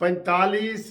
45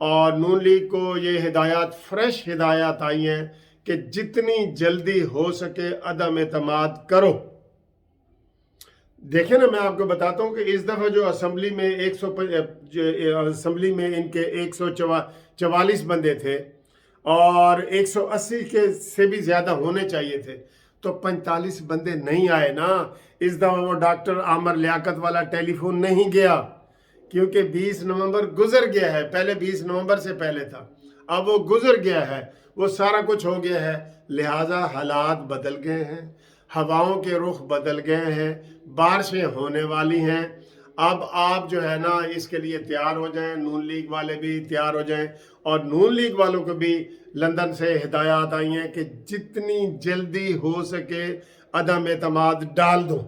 اور نون لیگ کو یہ ہدایات فریش ہدایات آئی ہیں کہ جتنی جلدی ہو سکے عدم اعتماد کرو. دیکھیں نا، میں آپ کو بتاتا ہوں کہ اس دفعہ جو اسمبلی میں اسمبلی میں ان کے 144 بندے تھے اور 180 کے سے بھی زیادہ ہونے چاہیے تھے، تو 45 بندے نہیں آئے نا. اس دفعہ وہ ڈاکٹر عامر لیاقت والا ٹیلی فون نہیں گیا، کیونکہ 20 نومبر گزر گیا ہے. پہلے 20 نومبر سے پہلے تھا، اب وہ گزر گیا ہے، وہ سارا کچھ ہو گیا ہے. لہٰذا حالات بدل گئے ہیں، ہواؤں کے رخ بدل گئے ہیں، بارشیں ہونے والی ہیں. اب آپ جو ہے نا اس کے لیے تیار ہو جائیں، نون لیگ والے بھی تیار ہو جائیں. اور نون لیگ والوں کو بھی لندن سے ہدایات آئی ہیں کہ جتنی جلدی ہو سکے عدم اعتماد ڈال دو.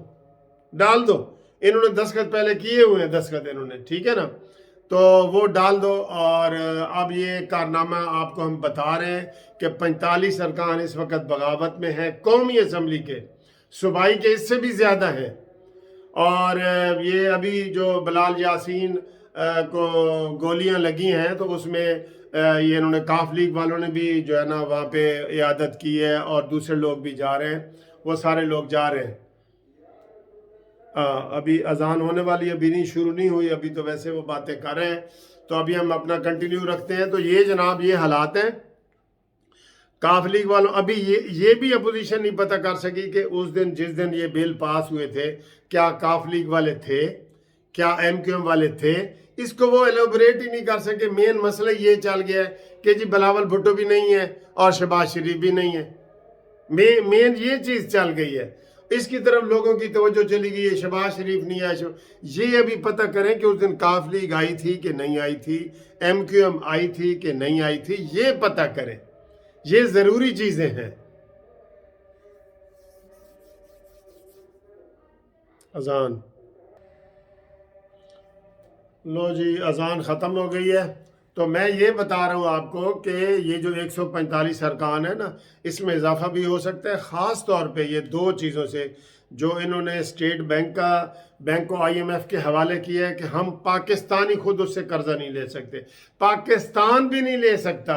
انہوں نے دستخط پہلے کیے ہوئے ہیں، دستخط انہوں نے، ٹھیک ہے نا، تو وہ ڈال دو. اور اب یہ کارنامہ آپ کو ہم بتا رہے ہیں کہ 45 ارکان اس وقت بغاوت میں ہیں، قومی اسمبلی کے، صوبائی کے اس سے بھی زیادہ ہیں. اور یہ ابھی جو بلال یاسین کو گولیاں لگی ہیں تو اس میں یہ انہوں نے کاف لیگ والوں نے بھی جو ہے نا وہاں پہ عیادت کی ہے، اور دوسرے لوگ بھی جا رہے ہیں، وہ سارے لوگ جا رہے ہیں. ابھی اذان ہونے والی، ابھی نہیں شروع نہیں ہوئی، ابھی تو ویسے وہ باتیں کر رہے ہیں، تو ابھی ہم اپنا کنٹینیو رکھتے ہیں. تو یہ جناب یہ حالات ہیں. کاف لیگ والوں ابھی یہ بھی اپوزیشن نہیں پتہ کر سکی کہ اس دن جس دن یہ بل پاس ہوئے تھے کیا کاف لیگ والے تھے، کیا ایم کیو ایم والے تھے. اس کو وہ ایلوبریٹ ہی نہیں کر سکے. مین مسئلہ یہ چل گیا ہے کہ جی بلاول بھٹو بھی نہیں ہے اور شہباز شریف بھی نہیں ہے. مین یہ چیز چل گئی ہے. اس کی طرف لوگوں کی توجہ چلی گئی ہے، شہباز شریف نہیں آیا. یہ ابھی پتہ کریں کہ اس دن کاف لیگ آئی تھی کہ نہیں آئی تھی، ایم کیو ایم آئی تھی کہ نہیں آئی تھی، یہ پتہ کریں. یہ ضروری چیزیں ہیں. اذان لو جی، اذان ختم ہو گئی ہے. تو میں یہ بتا رہا ہوں آپ کو کہ یہ جو 145 ارکان ہے نا، اس میں اضافہ بھی ہو سکتا ہے، خاص طور پہ یہ دو چیزوں سے جو انہوں نے اسٹیٹ بینک کو آئی ایم ایف کے حوالے کیا ہے کہ ہم پاکستانی خود اس سے قرضہ نہیں لے سکتے. پاکستان بھی نہیں لے سکتا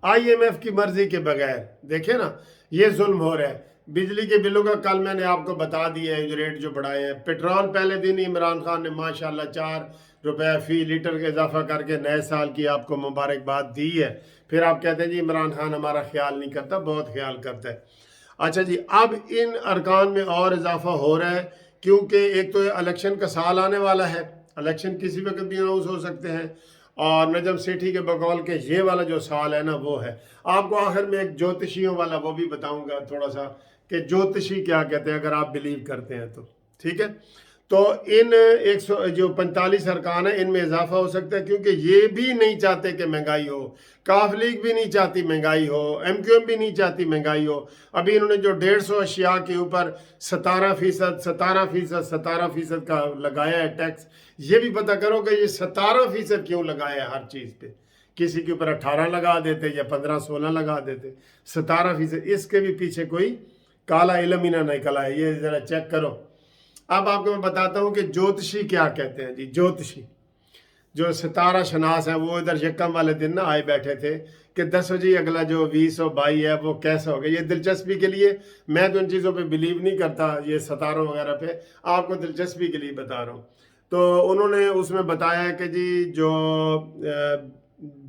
آئی ایم ایف کی مرضی کے بغیر. دیکھیں نا یہ ظلم ہو رہا ہے. بجلی کے بلوں کا کل میں نے آپ کو بتا دیا ہے ریٹ جو بڑھائے ہیں. پیٹرول پہلے دن عمران خان نے ماشاءاللہ 4 روپے فی لیٹر کا اضافہ کر کے نئے سال کی آپ کو مبارکباد دی ہے. پھر آپ کہتے ہیں جی عمران خان ہمارا خیال نہیں کرتا. بہت خیال کرتا ہے. اچھا جی، اب ان ارکان میں اور اضافہ ہو رہا ہے کیونکہ ایک تو الیکشن کا سال آنے والا ہے، الیکشن کسی وقت بھی اناؤنس ہو سکتے ہیں. اور نجم سیٹھی کے بقول کے یہ والا جو سال ہے نا وہ ہے. آپ کو آخر میں ایک جوتشیوں والا وہ بھی بتاؤں گا تھوڑا سا کہ جوتشی کیا کہتے ہیں، اگر آپ بلیو کرتے ہیں تو ٹھیک ہے. تو ان 45 ارکان ہیں، ان میں اضافہ ہو سکتا ہے کیونکہ یہ بھی نہیں چاہتے کہ مہنگائی ہو. کاف لیگ بھی نہیں چاہتی مہنگائی ہو، ایم کیو ایم بھی نہیں چاہتی مہنگائی ہو. ابھی انہوں نے جو 150 اشیاء کے اوپر 17% کا لگایا ہے ٹیکس. یہ بھی پتہ کرو کہ یہ 17% کیوں لگایا ہے ہر چیز پہ. کسی کے اوپر 18 لگا دیتے یا 15-16 لگا دیتے. 17%، اس کے بھی پیچھے کوئی کالا علم ہی نہ نکلا ہے. یہ ذرا چیک کرو. اب آپ کو میں بتاتا ہوں کہ جوتشی کیا کہتے ہیں. جی جوتشی جو ستارہ شناس ہیں وہ ادھر یکم والے دن نہ آئے بیٹھے تھے کہ 10 جی اگلا جو 2022 ہے وہ کیسا ہوگا. یہ دلچسپی کے لیے، میں تو ان چیزوں پہ بلیو نہیں کرتا، یہ ستاروں وغیرہ پہ، آپ کو دلچسپی کے لیے بتا رہا ہوں. تو انہوں نے اس میں بتایا کہ جی جو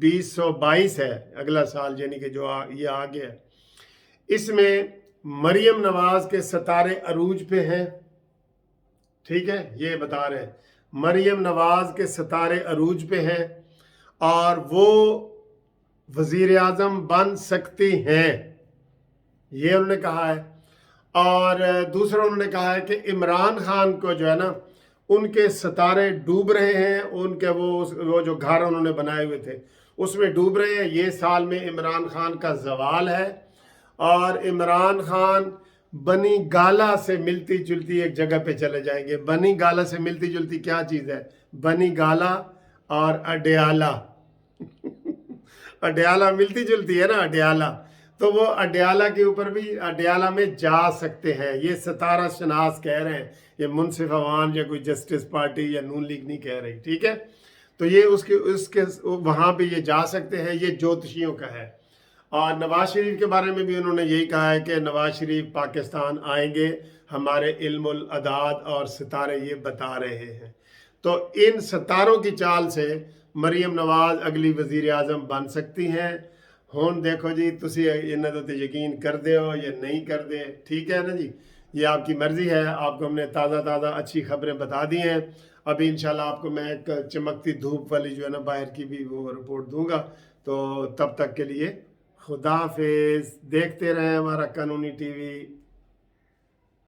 2022 ہے اگلا سال، یعنی کہ جو یہ آگے ہے، اس میں مریم نواز کے ستارے عروج پہ ہیں. ٹھیک ہے، یہ بتا رہے ہیں مریم نواز کے ستارے عروج پہ ہیں اور وہ وزیر اعظم بن سکتی ہیں، یہ انہوں نے کہا ہے. اور دوسرا انہوں نے کہا ہے کہ عمران خان کو جو ہے نا ان کے ستارے ڈوب رہے ہیں، ان کے وہ جو گھر انہوں نے بنائے ہوئے تھے اس میں ڈوب رہے ہیں. یہ سال میں عمران خان کا زوال ہے اور عمران خان بنی گالا سے ملتی جلتی ایک جگہ پہ چلے جائیں گے. بنی گالا سے ملتی جلتی کیا چیز ہے؟ بنی گالا اور اڈیالہ. اڈیالہ ملتی جلتی ہے نا، اڈیالہ. تو وہ اڈیالہ کے اوپر بھی اڈیالہ میں جا سکتے ہیں. یہ ستارہ شناس کہہ رہے ہیں، یہ منصف عوام یا کوئی جسٹس پارٹی یا نون لیگ نہیں کہہ رہی. ٹھیک ہے، تو یہ اس کے وہاں پہ یہ جا سکتے ہیں، یہ جوتشیوں کا ہے۔ اور نواز شریف کے بارے میں بھی انہوں نے یہی کہا ہے کہ نواز شریف پاکستان آئیں گے، ہمارے علم الاعداد اور ستارے یہ بتا رہے ہیں۔ تو ان ستاروں کی چال سے مریم نواز اگلی وزیر اعظم بن سکتی ہیں۔ ہون دیکھو جی، تسی انہاں تے یقین کر دے ہو یا نہیں کر دے، ٹھیک ہے نا جی، یہ آپ کی مرضی ہے۔ آپ کو ہم نے تازہ اچھی خبریں بتا دی ہیں۔ ابھی انشاءاللہ آپ کو میں ایک چمکتی دھوپ والی جو ہے نا باہر کی بھی وہ رپورٹ دوں گا۔ تو تب تک کے لیے خدا حافظ، دیکھتے رہیں ہمارا قانونی ٹی وی۔